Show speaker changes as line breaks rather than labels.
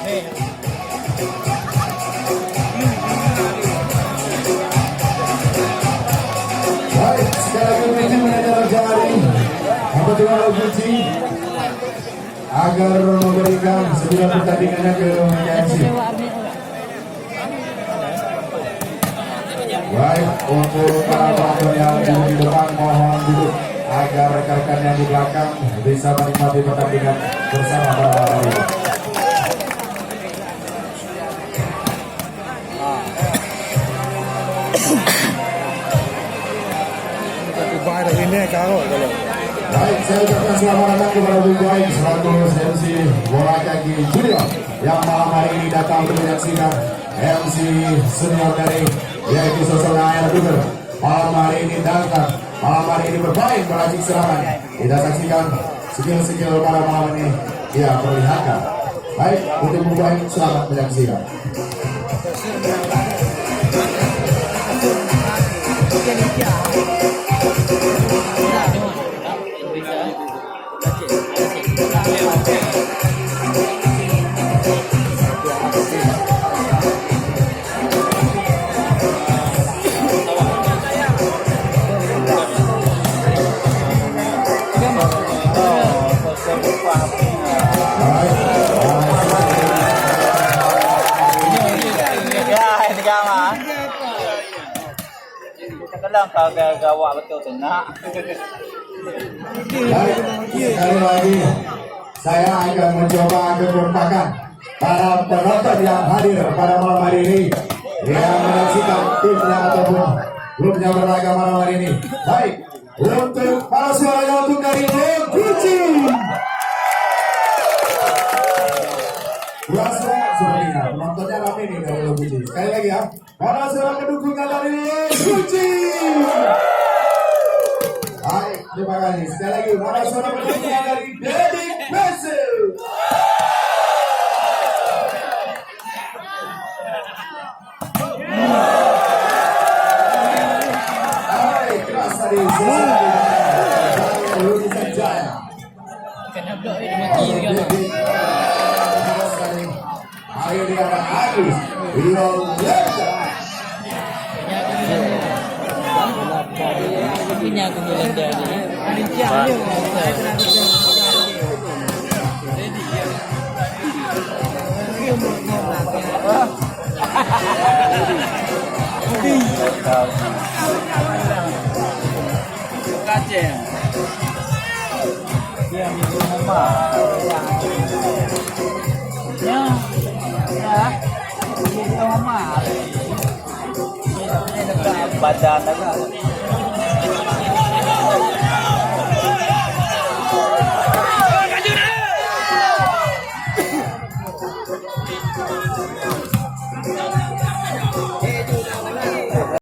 Baik, sekali lagi ini mengajar jari kebetulan Uji agar memberikan sebuah pertandingannya ke MC. Baik, untuk para penonton yang di depan mohon duduk agar rekan-rekan yang di belakang bisa menikmati pertandingan bersama pada hari ini. Baik, saya ucapkan selamat datang kepada Bu Baik selaku MC bola kaki junior yang malam hari ini datang untuk menyaksikan MC senior dari yaitu Sosok Air Buber. Malam hari ini datang, malam hari ini bermain meracik serangan. Kita saksikan skill-skill pada malam ini dia perlihatkan. Baik, untuk Bu Baik selamat menyaksikan.
Gawa betul tengah.
Sekali lagi saya akan mencoba kekompakan para penonton yang hadir pada malam hari ini yang menyaksikan timnya ataupun grupnya berlaga malam hari ini. Baik, untuk para suaranya untuk dari Loguci. Berasa sebenarnya penontonnya ramai nih dari Loguci. Sekali lagi ya, para suara pendukungnya dari Loguci. Baik, terima kasih. Sekali lagi, mana suara pendukungnya dari Adek Mesel. Baik, keras tadi. Ludi Sanjaya. Ayo dia ada agus.
Punya kemudian dari dia minum mama ya minum mama badan agak